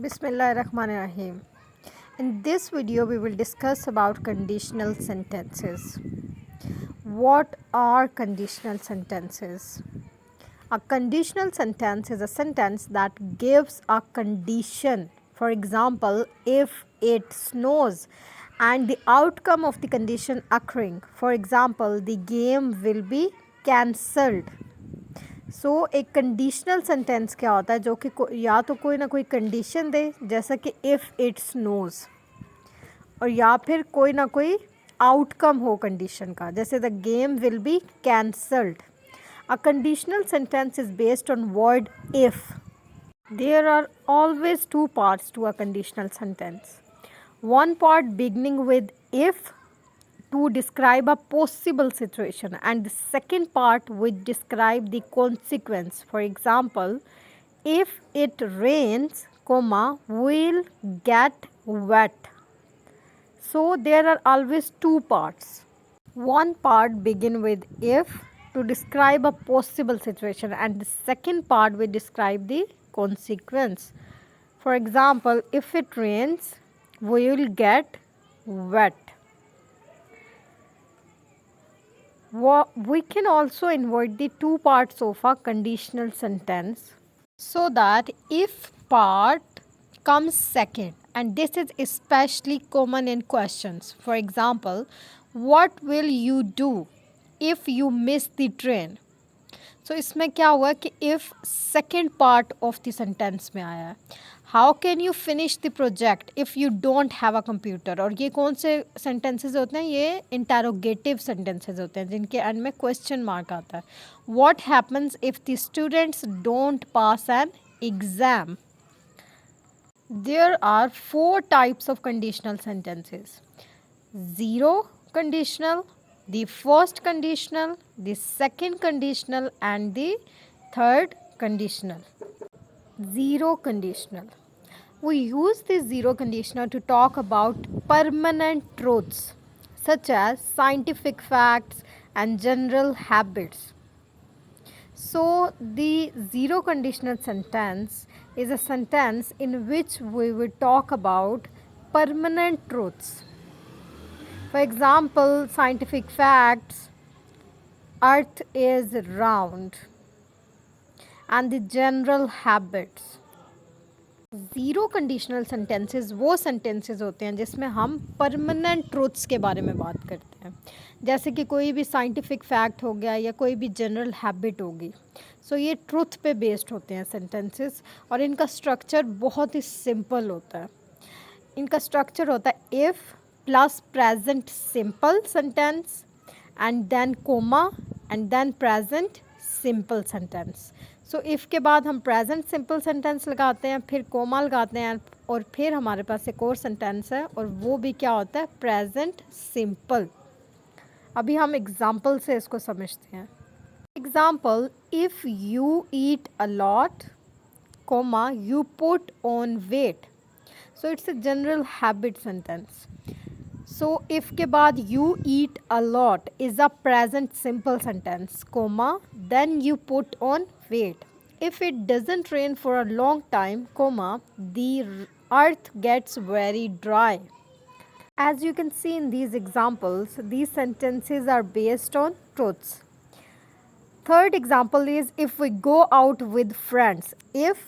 Bismillahirrahmanirrahim. In this video, we will discuss about conditional sentences. What are conditional sentences? A conditional sentence is a sentence that gives a condition. For example, if it snows and the outcome of the condition occurring, for example, the game will be cancelled. एक conditional sentence क्या होता है जो कि या तो कोई ना कोई कंडीशन दे, जैसा कि इफ़ इट स्नोज, और या फिर कोई ना कोई आउटकम हो कंडीशन का, जैसे the game will be cancelled. A conditional sentence is based on word if. There are always two parts to a conditional sentence. One part beginning with if to describe a possible situation, and the second part would describe the consequence. For example, if it rains, comma, we'll get wet. So there are always two parts. One part begin with if to describe a possible situation, and the second part will describe the consequence. For example, if it rains, we will get wet. We can also invert the two parts of a conditional sentence so that if part comes second, and this is especially common in questions. For example, what will you do if you miss the train? So इसमें क्या हुआ कि if second part of the sentence में आया है. How can you finish the project if you don't have a computer? और ये कौन से sentences होते हैं? ये interrogative sentences होते हैं जिनके end में question mark आता है. What happens if the students don't pass an exam? There are four types of conditional sentences. Zero conditional, the first conditional, the second conditional, and the third conditional. Zero conditional. We use this zero conditional to talk about permanent truths such as scientific facts and general habits. So the zero conditional sentence is a sentence in which we will talk about permanent truths. For example, scientific facts, earth is round, and the general habits. Zero conditional sentences वो sentences होते हैं जिसमें हम permanent truths के बारे में बात करते हैं, जैसे कि कोई भी साइंटिफिक फैक्ट हो गया या कोई भी जनरल हैबिट होगी. सो ये ट्रूथ पे बेस्ड होते हैं सेंटेंसेस, और इनका स्ट्रक्चर बहुत ही सिंपल होता है. इनका स्ट्रक्चर होता है if plus present simple sentence and then comma and then present simple sentence. So if के बाद हम प्रेजेंट सिंपल सेंटेंस लगाते हैं, फिर कोमा लगाते हैं, और फिर हमारे पास एक और सेंटेंस है और वो भी क्या होता है? Present simple. अभी हम एग्जाम्पल से इसको समझते हैं. Example, if you eat a lot, comma, you put on weight. So it's a general habit sentence. So if के बाद you eat a lot is a present simple sentence, comma, then you put on weight. If it doesn't rain for a long time, comma, the earth gets very dry. As you can see in these examples, these sentences are based on truths. Third example is if we go out with friends. If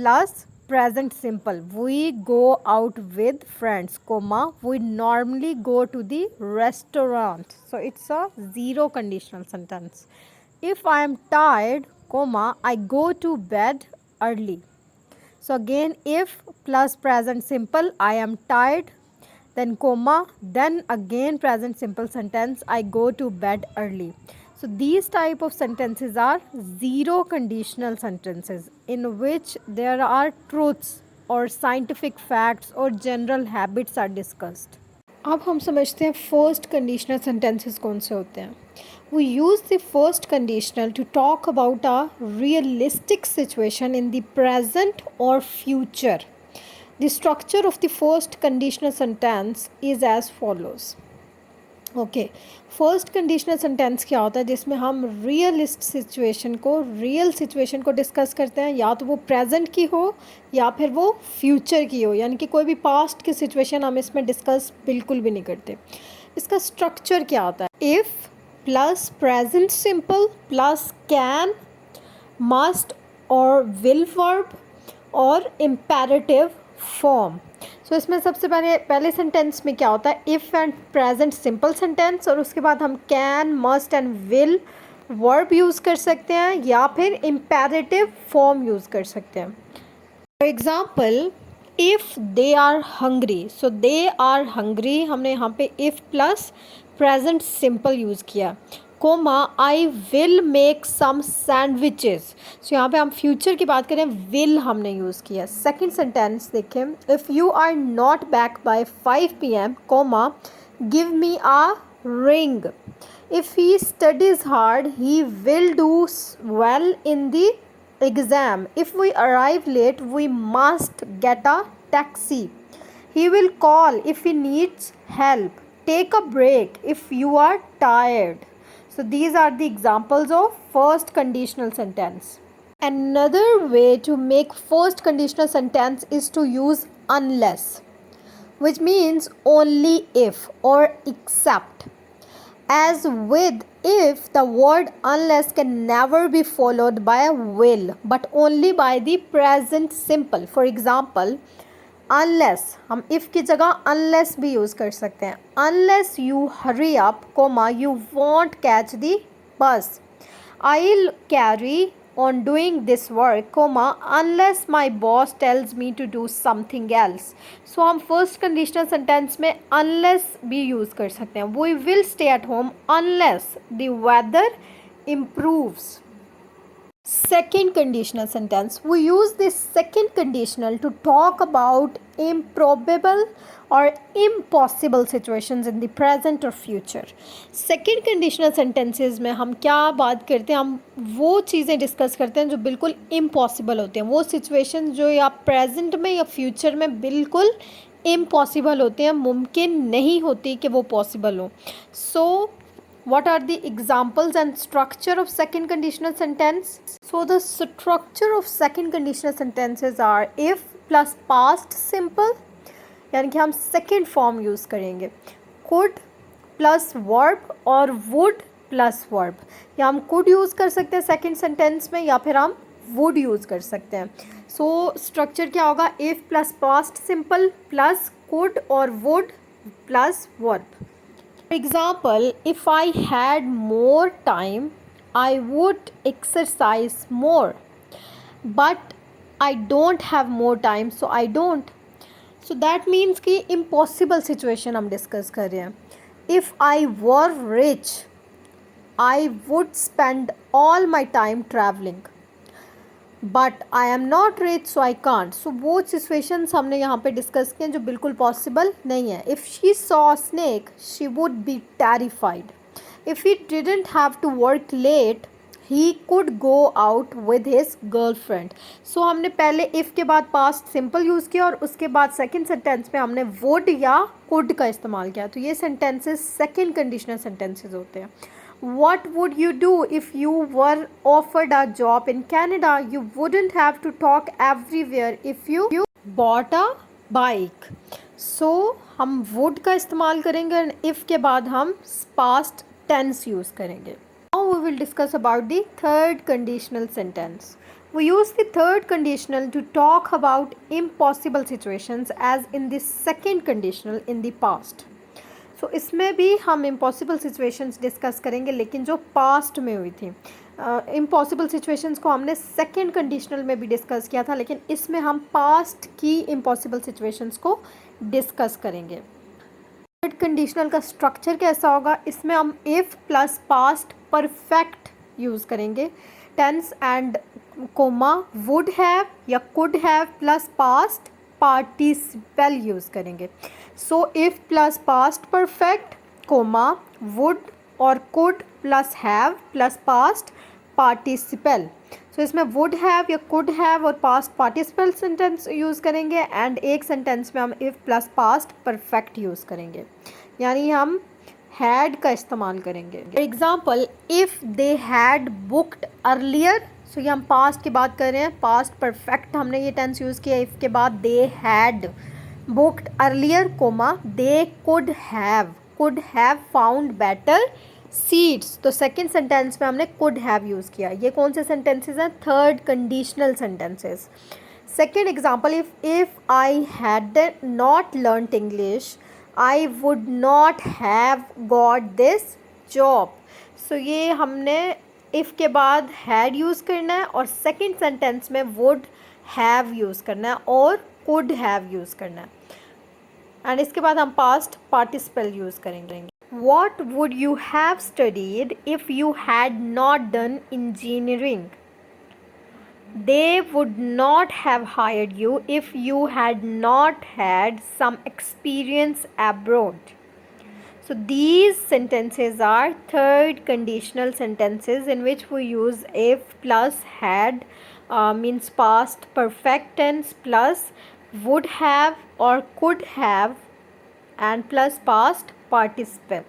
plus present simple, we go out with friends, comma, we normally go to the restaurant. So it's a zero conditional sentence. If I am tired, comma, I go to bed early. So again, if plus present simple, I am tired, then comma, then again present simple sentence, I go to bed early. So these type of sentences are zero conditional sentences in which there are truths or scientific facts or general habits are discussed. अब हम समझते हैं first conditional sentences कौन से होते हैं. We use the first conditional to talk about a realistic situation in the present or future. The structure of the first conditional sentence is as follows. Okay, first conditional sentence क्या होता है जिसमें हम real situation को discuss करते हैं, या तो वो प्रेजेंट की हो या फिर वो फ्यूचर की हो, यानी कि कोई भी पास्ट की सिचुएशन हम इसमें डिस्कस बिल्कुल भी नहीं करते। इसका स्ट्रक्चर क्या होता है? If plus present simple plus can, must और विल वर्ब और इम्पेरेटिव फॉर्म। सो इसमें सबसे पहले सेंटेंस में क्या होता है? If and present simple sentence, और उसके बाद हम can, must and will verb use कर सकते हैं या फिर इम्पेरेटिव फॉर्म यूज़ कर सकते हैं। For example, if they are hungry, so they are hungry हमने यहाँ पे if plus present simple use किया, comma I will make some sandwiches. So यहाँ पे हम फ्यूचर की बात करें, विल हमने यूज़ किया। सेकंड सेंटेंस देखें, if you are not back by 5 PM, comma give me a ring. If he studies hard he will do well in the exam. If we arrive late, we must get a taxi. He will call if he needs help. Take a break if you are tired. So these are the examples of first conditional sentence. Another way to make first conditional sentence is to use unless, which means only if or except. As with if, the word unless can never be followed by a will but only by the present simple. For example, unless हम if की जगह unless भी use कर सकते हैं। Unless you hurry up, comma you won't catch the bus. I'll carry on doing this work, comma unless my boss tells me to do something else. So हम first conditional sentence में unless भी use कर सकते हैं। We will stay at home unless the weather improves. Second conditional sentence, we use this second conditional to talk about improbable or impossible situations in the present or future. Second conditional sentences में हम क्या बात करते हैं? हम वो चीज़ें discuss करते हैं जो बिल्कुल इम्पॉसिबल होते हैं, वो सिचुएशन जो या प्रेजेंट में या फ्यूचर में बिल्कुल इम्पॉसिबल होते हैं, मुमकिन नहीं होती कि वो पॉसिबल हो। सो what are the examples and structure of second conditional sentence? So the structure of second conditional sentences are if plus past simple, यानी कि हम second form यूज़ करेंगे, could plus verb और would plus verb, या हम could use कर सकते हैं second sentence में या फिर हम would यूज़ कर सकते हैं। So structure क्या होगा? if plus past simple plus could और would plus verb. For example, if I had more time, I would exercise more. But I don't have more time, so I don't. So that means कि impossible situation हम discuss कर रहे हैं. If I were rich, I would spend all my time traveling. But I am not rich so I can't. So वो situations हमने यहाँ पे discuss किए जो बिल्कुल पॉसिबल नहीं है। If she saw snake she would be terrified. If he didn't have to work late he could go out with his girlfriend. So हमने पहले इफ़ के बाद पास्ट सिंपल यूज़ किया और उसके बाद सेकेंड सेंटेंस में हमने वुड या कुड का इस्तेमाल किया। तो ये सेंटेंसेस सेकेंड कंडीशनल सेंटेंसेस होते हैं। What would you do if you were offered a job in Canada? You wouldn't have to talk everywhere if you bought a bike. So हम would का इस्तेमाल करेंगे और if के बाद हम past tense यूज़ करेंगे. Now we will discuss about the third conditional sentence. We use the third conditional to talk about impossible situations as in the second conditional in the past. सो इसमें भी हम impossible situations discuss करेंगे, लेकिन जो past में हुई थी। Impossible situations को हमने सेकंड कंडीशनल में भी डिस्कस किया था, लेकिन इसमें हम पास्ट की इम्पॉसिबल सिचुएशंस को डिस्कस करेंगे। थर्ड कंडीशनल का स्ट्रक्चर कैसा होगा? इसमें हम if plus past perfect use करेंगे, tense and comma would have या could have plus past participle use करेंगे। So if plus past perfect comma would और could plus have plus past participle. So इसमें would have या could have और past participle sentence use करेंगे, and एक sentence में हम if plus past perfect use करेंगे। यानी हम हैड का इस्तेमाल करेंगे। For example, if they had booked earlier, so ये हम पास्ट की बात कर रहे हैं, पास्ट परफेक्ट हमने ये टेंस यूज़ किया। इफ़ के बाद they had booked earlier comma they could have found better seats. तो सेकेंड सेंटेंस में हमने कुड हैव यूज़ किया। ये कौन से सेंटेंसेस हैं? Third conditional sentences. Second example, if I had not learned English I would not have got this job. So ये हमने इफ़ के बाद हैड यूज़ करना है और सेकेंड सेंटेंस में वुड हैव यूज़ करना है और कुड हैव यूज़ करना है, एंड इसके बाद हम पास्ट पार्टिसिपल यूज़ करेंगे। What would you have studied if you had not done engineering? They would not have hired you if you had not had some experience abroad. So these sentences are third conditional sentences in which we use if plus had, means past perfect tense, plus would have or could have, and plus past participle.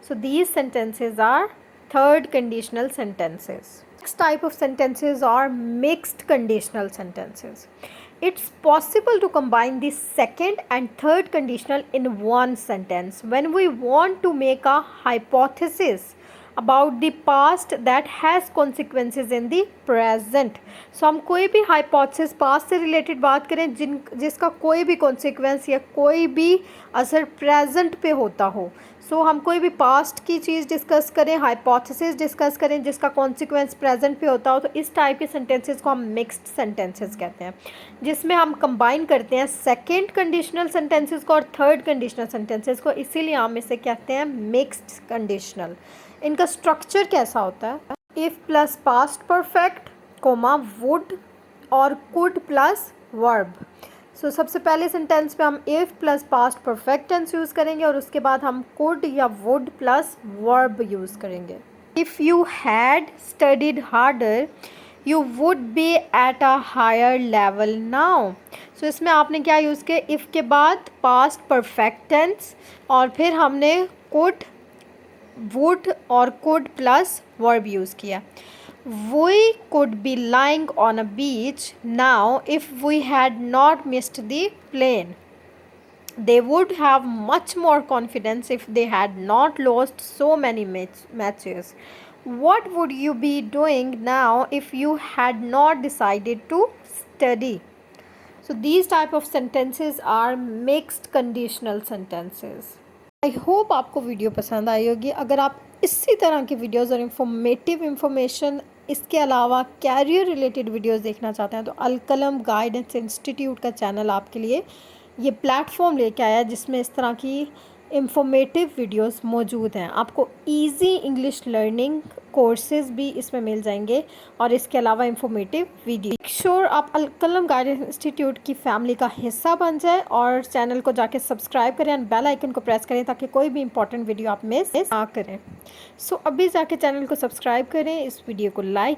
So these sentences are third conditional sentences. Next type of sentences are mixed conditional sentences. It's possible to combine the second and third conditional in one sentence when we want to make a hypothesis about the past that has consequences in the present. So हम कोई भी hypothesis past से related बात करें जिसका कोई भी consequence या कोई भी असर present पे होता हो। सो हम कोई भी पास्ट की चीज़ डिस्कस करें, हाइपोथेसिस डिस्कस करें जिसका कॉन्सिक्वेंस प्रेजेंट पे होता हो, तो इस टाइप के सेंटेंसेस को हम मिक्स्ड सेंटेंसेस कहते हैं, जिसमें हम कंबाइन करते हैं सेकंड कंडीशनल सेंटेंसेस को और थर्ड कंडीशनल सेंटेंसेस को, इसीलिए हम इसे कहते हैं मिक्स्ड कंडीशनल। इनका स्ट्रक्चर कैसा होता है? If plus past perfect comma would और कुड प्लस वर्ब। सो सबसे पहले सेंटेंस में हम if plus past perfect tense use करेंगे और उसके बाद हम कुड या वुड प्लस वर्ब यूज़ करेंगे। If you had studied harder you would be at a higher level now. So इसमें आपने क्या यूज़ किया? इफ़ के बाद पास्ट परफेक्ट टेंस और फिर हमने कुड, वुड और कुड प्लस वर्ब यूज़ किया। We could be lying on a beach now if we had not missed the plane. They would have much more confidence if they had not lost so many matches. What would you be doing now if you had not decided to study? So these type of sentences are mixed conditional sentences. I hope आपको video पसंद आई होगी। अगर आप इसी तरह की videos और informative information, इसके अलावा कैरियर रिलेटेड वीडियोज़ देखना चाहते हैं तो अल-कलम गाइडेंस इंस्टीट्यूट का चैनल आपके लिए ये प्लेटफॉर्म लेके आया जिसमें इस तरह की इंफॉर्मेटिव वीडियोस मौजूद हैं। आपको इजी इंग्लिश लर्निंग कोर्सेज़ भी इसमें मिल जाएंगे और इसके अलावा इंफॉर्मेटिव वीडियो। मेक श्योर आप अल-कलम गाइडेंस इंस्टीट्यूट की फैमिली का हिस्सा बन जाए और चैनल को जाके सब्सक्राइब करें एंड बेल आइकन को प्रेस करें ताकि कोई भी इंपॉर्टेंट वीडियो आप मिस ना करें। सो अभी जाके चैनल को सब्सक्राइब करें, इस वीडियो को लाइक